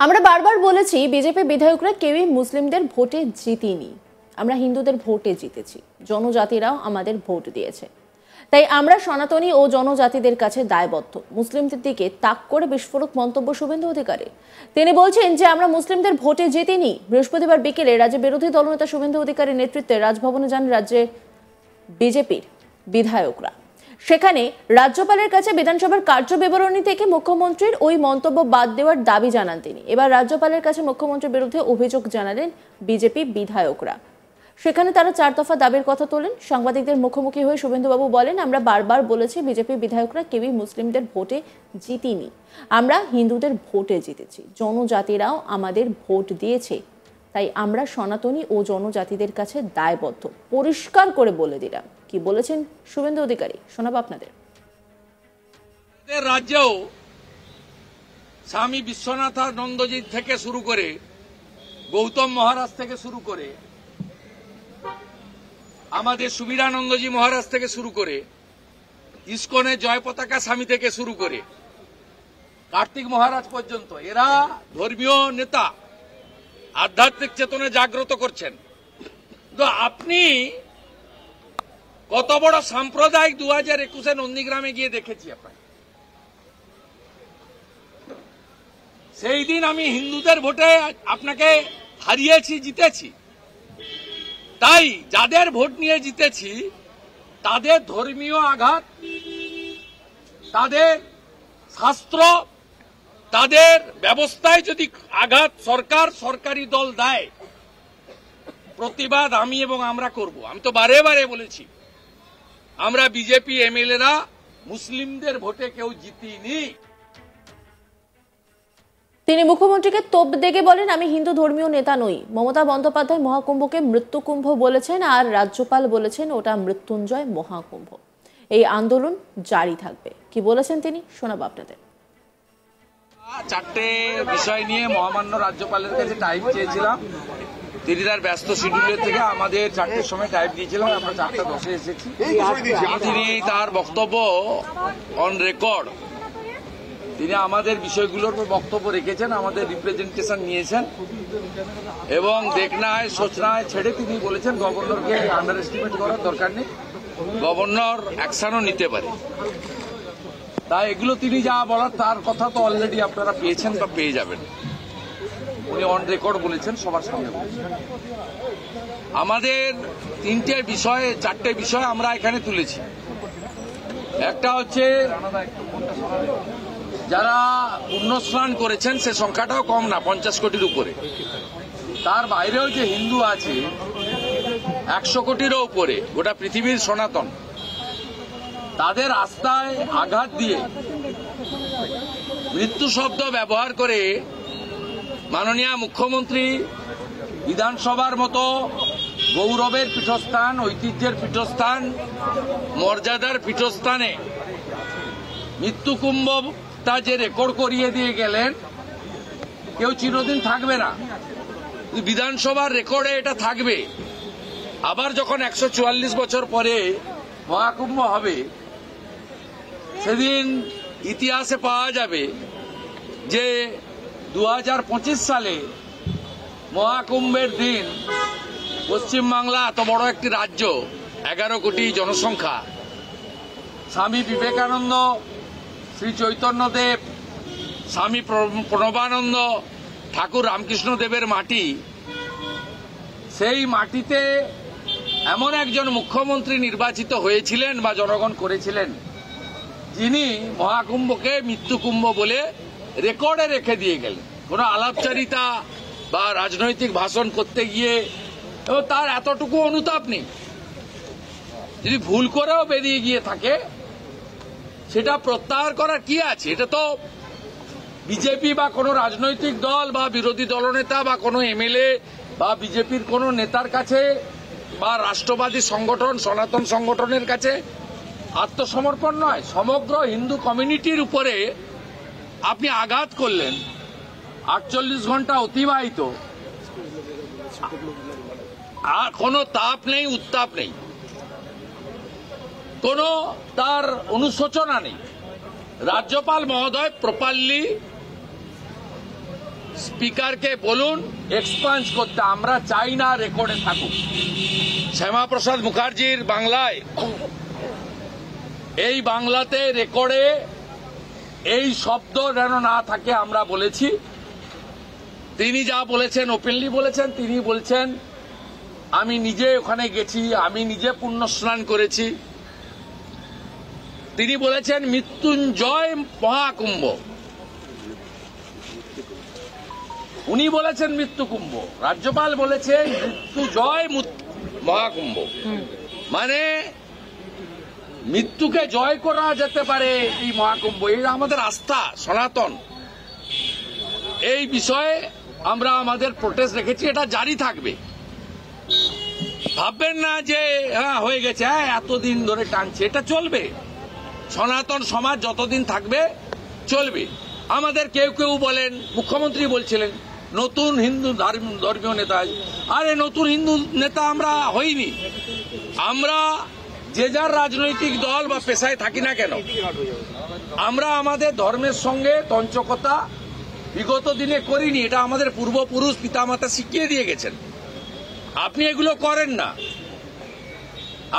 আমরা বারবার বলেছি বিজেপি বিধায়করা কেউই মুসলিমদের ভোটে জিতিনি। আমরা হিন্দুদের ভোটে জিতেছি, জনজাতিরাও আমাদের ভোট দিয়েছে। তাই আমরা সনাতনী ও জনজাতিদের কাছে দায়বদ্ধ। মুসলিমদের দিকে তাক করে বিস্ফোরক মন্তব্য শুভেন্দু অধিকারী। তিনি বলছেন যে আমরা মুসলিমদের ভোটে জিতিনি। বৃহস্পতিবার বিকেলে রাজ্যের বিরোধী দলনেতা শুভেন্দু অধিকারীর নেতৃত্বে রাজভবনে যান রাজ্যে বিজেপির বিধায়করা। সেখানে রাজ্যপালের কাছে বিধানসভার কার্যবিবরণী থেকে মুখ্যমন্ত্রীর ওই মন্তব্য বাদ দেওয়ার দাবি জানান তিনি। এবার রাজ্যপালের কাছে মুখ্যমন্ত্রীর বিরুদ্ধে অভিযোগ জানালেন বিজেপি বিধায়করা। সেখানে তারা 4 দফা দাবির কথা তোলেন। সাংবাদিকদের মুখোমুখি হয়ে শুভেন্দুবাবু বলেন, আমরা বারবার বলেছি বিজেপি বিধায়করা কেউই মুসলিমদের ভোটে জিতিনি, আমরা হিন্দুদের ভোটে জিতেছি, জনজাতিরাও আমাদের ভোট দিয়েছে। তাই আমরা সনাতনী ও জনজাতিদের কাছে দায়বদ্ধ। পরিষ্কার করে বলে দিলাম। কি বলেছেন শুভেন্দু অধিকারী শোনাবো আপনাদের। রাজ্যেও স্বামী বিশ্বনাথানন্দজি থেকে শুরু করে গৌতম মহারাজ থেকে শুরু করে আমাদের সুবীরানন্দজি মহারাজ থেকে শুরু করে ইস্কনের জয় পতাকা স্বামী থেকে শুরু করে কার্তিক মহারাজ পর্যন্ত এরা ধর্মীয় নেতা, আধ্যাত্মিক চেতনা জাগ্রত করছেন। তো আপনি কত বড় সাম্প্রদায়িক 2021 নন্দীগ্রামে গিয়ে দেখেছি আপনাকে। সেই দিন আমি হিন্দুদের ভোটে আপনাকে হারিয়েছি, জিতেছি। তাই যাদের ভোট নিয়ে জিতেছি তাদের ধর্মীয় আঘাত, তাদের শাস্ত্র, তাদের ব্যবস্থায় যদি আঘাত সরকারি দল দেয়, প্রতিবাদ আমি এবং আমরা করব। আমি তো বারে বারে বলেছি আমরা বিজেপি এমএলএরা মুসলিমদের ভোটে কেউ জিতিনি। তিনি মুখ্যমন্ত্রীকে তোপ দেগে বলেন, আমি হিন্দু ধর্মীয় নেতা নই। মমতা বন্দ্যোপাধ্যায় মহাকুম্ভকে মৃত্যুকুম্ভ বলেছেন আর রাজ্যপাল বলেছেন ওটা মৃত্যুঞ্জয় মহাকুম্ভ। এই আন্দোলন জারি থাকবে। কি বলেছেন তিনি শোনাবো আপনাদের। 4টে বিষয় নিয়ে মহামান্য রাজ্যপালের কাছে টাইম চেয়েছিলাম। তিনি তার ব্যস্ত শিডিউলের থেকে আমাদের 4টের সময় টাইম দিয়েছিলাম, আমরা 4:10 এসেছি। তিনি তার বক্তব্য অন রেকর্ড তিনি আমাদের বিষয়গুলোর বক্তব্য রেখেছেন, আমাদের রিপ্রেজেন্টেশন নিয়েছেন এবং দেখনা হয় সোচনা হয় ছেড়ে তিনি বলেছেন গভর্নরকে আন্ডার এস্টিমেট করার দরকার নেই, গভর্নর অ্যাকশনও নিতে পারে। তাই এগুলো তিনি যা বলার তার কথা তো অলরেডি আপনারা পেয়েছেন বা পেয়ে যাবেন। উনি অন রেকর্ড বলেছেন, সবার সামনে বলেছেন। আমাদের 4টে বিষয় আমরা এখানে তুলেছি। একটা হচ্ছে যারা পুণ্যস্নান করেছেন সে সংখ্যাটাও কম না, 50 কোটির উপরে। তার বাইরেও যে হিন্দু আছে 100 কোটিরও উপরে, গোটা পৃথিবীর সনাতন, তাদের আস্থায় আঘাত দিয়ে মৃত্যু শব্দ ব্যবহার করে মাননীয় মুখ্যমন্ত্রী বিধানসভার মতো গৌরবের পীঠস্থান, ঐতিহ্যের পীঠস্থান, মর্যাদার পীঠস্থানে মৃত্যুকুম্ভটা যে রেকর্ড করিয়ে দিয়ে গেলেন, কেউ চিরদিন থাকবে না, বিধানসভার রেকর্ডে এটা থাকবে। আবার যখন 144 বছর পরে মহাকুম্ভ হবে, সেদিন ইতিহাসে পাওয়া যাবে যে 2025 সালে মহাকুম্ভের দিন পশ্চিমবাংলা এত বড় একটি রাজ্য, 11 কোটি জনসংখ্যা, স্বামী বিবেকানন্দ, শ্রী চৈতন্যদেব, স্বামী প্রণবানন্দ, ঠাকুর রামকৃষ্ণ দেবের মাটি, সেই মাটিতে এমন একজন মুখ্যমন্ত্রী নির্বাচিত হয়েছিলেন বা জনগণ করেছিলেন, যিনি মহাকুম্ভকে মৃত্যুকুম্ভ বলে রেকর্ডে রেখে দিয়ে গেলেন। কোন আলাপচারিতা বা রাজনৈতিক ভাষণ করতে গিয়ে তার এতটুকু অনুতাপ নেই। যদি ভুল করেও বেরিয়ে গিয়ে থাকে সেটা প্রত্যাহার করার কি আছে? এটা তো বিজেপি বা কোনো রাজনৈতিক দল বা বিরোধী দলনেতা বা কোনো এমএলএ বা বিজেপির কোনো নেতার কাছে বা রাষ্ট্রবাদী সংগঠন, সনাতন সংগঠনের কাছে আত্মসমর্পণ নয়। সমগ্র হিন্দু কমিউনিটির উপরে আপনি আঘাত করলেন। 48 ঘন্টা অতিবাহিত, আর কোনো তাপ নেই, উত্তাপ নেই, কোনো তার অনুশোচনা নেই। রাজ্যপাল মহোদয় প্রপারলি স্পিকারকে বলুন এক্সপাঞ্জ করতে, আমরা চাই না রেকর্ডে থাকুক। শ্যামাপ্রসাদ মুখার্জির বাংলায়, এই বাংলাতে রেকর্ডে এই শব্দ যেন না থাকে আমরা বলেছি। তিনি যা বলেছেন ওপেনলি বলেছেন, তিনি বলছেন আমি নিজে ওখানে গেছি, আমি নিজে পুণ্য স্নান করেছি। তিনি বলেছেন মৃত্যুঞ্জয় মহাকুম্ভ, উনি বলেছেন মৃত্যুকুম্ভ, রাজ্যপাল বলেছেন মৃত্যুজয় মহাকুম্ভ। মানে মৃত্যুকে জয় করা যেতে পারে এই মহাকুম্ভ, এই আমাদের আস্থা সনাতন। এই বিষয়ে আমরা আমাদের প্রোটেস্ট রেখেছি, এটা জারি থাকবে। ভাববেন না যে হ্যাঁ হয়ে গেছে, হ্যাঁ এতদিন ধরে টানছে, এটা চলবে। সনাতন সমাজ যতদিন থাকবে চলবে। আমাদের কেউ কেউ বলেন, মুখ্যমন্ত্রী বলছিলেন নতুন হিন্দু ধর্মীয় নেতা। আরে নতুন হিন্দু নেতা আমরা হইনি। আমরা যে যার রাজনৈতিক দল বা পেশায় থাকি না কেন, আমরা আমাদের ধর্মের সঙ্গে তঞ্চকতা বিগত দিনে করিনি। এটা আমাদের পূর্বপুরুষ পিতামাতা শিখিয়ে দিয়ে গেছেন। আপনি এগুলো করেন না।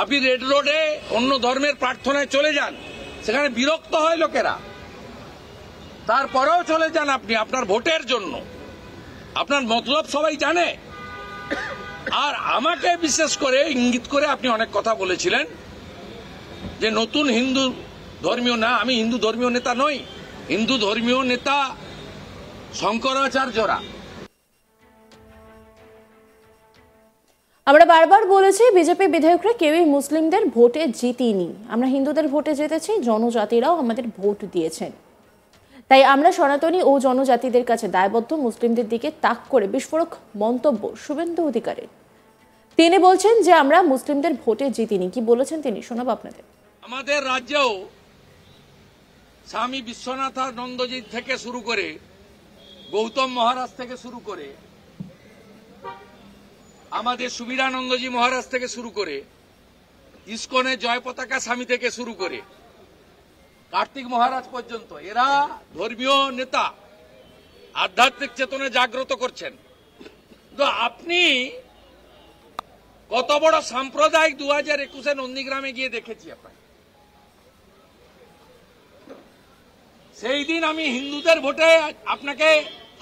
আপনি রেড রোডে অন্য ধর্মের প্রার্থনায় চলে যান, সেখানে বিরক্ত হয় লোকেরা, তারপরেও চলে যান আপনি আপনার ভোটের জন্য। আপনার মতলব সবাই জানে। আর আমাকে বিশেষ করে ইঙ্গিত করে আপনি অনেক কথা বলেছিলেন যে নতুন হিন্দু ধর্মীয় না। আমি হিন্দু ধর্মীয় নেতা নই। হিন্দু ধর্মীয় নেতা শঙ্করাচার্যরা। আমরা বারবার বলেছি বিজেপি বিধায়করা কেউই মুসলিমদের ভোটে জিতিনি। আমরা হিন্দুদের ভোটে জিতেছি, জনজাতিরাও আমাদের ভোট দিয়েছেন। তাই আমরা সনাতনী ও জনজাতিদের কাছে দায়বদ্ধ। মুসলিমদের দিকে তাক করে বিস্ফোরক মন্তব্য শুভেন্দু অধিকারীর। তিনি বলছেন যে আমরা মুসলিমদের ভোটে জিতিনি। কি বলেছেন তিনি, শোনাবো আপনাদের। আমাদের রাজ্যেও স্বামী বিশ্বনাথানন্দজি থেকে শুরু করে, গৌতম মহারাজ থেকে শুরু করে, আমাদের সুবীরানন্দজি মহারাজ থেকে শুরু করে, ইস্কনের জয় পতাকা স্বামী থেকে শুরু করে কার্তিক মহারাজ পর্যন্ত, এরা ধর্মীয় নেতা, আধ্যাত্মিক চেতনা জাগ্রত করছেন। তো আপনি কত বড় সাম্প্রদায়িক 2021 নন্দীগ্রামে গিয়ে দেখেছি আপনাকে। সেই দিন আমি হিন্দুদের ভোটে আপনাকে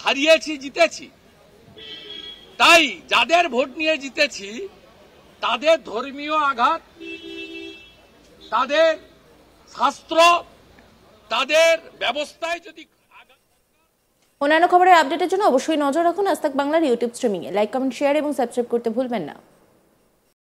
হারিয়েছি, জিতেছি। তাই যাদের ভোট নিয়ে জিতেছি তাদের ধর্মীয় আঘাত, তাদের শাস্ত্র, তাদের ব্যবস্থায় যদি। অন্যান্য খবরের আপডেটের জন্য অবশ্যই নজর রাখুন আজ তাক বাংলার ইউটিউব স্ট্রিমিংয়ে। লাইক, কমেন্ট, শেয়ার এবং সাবস্ক্রাইব করতে ভুলবেন না।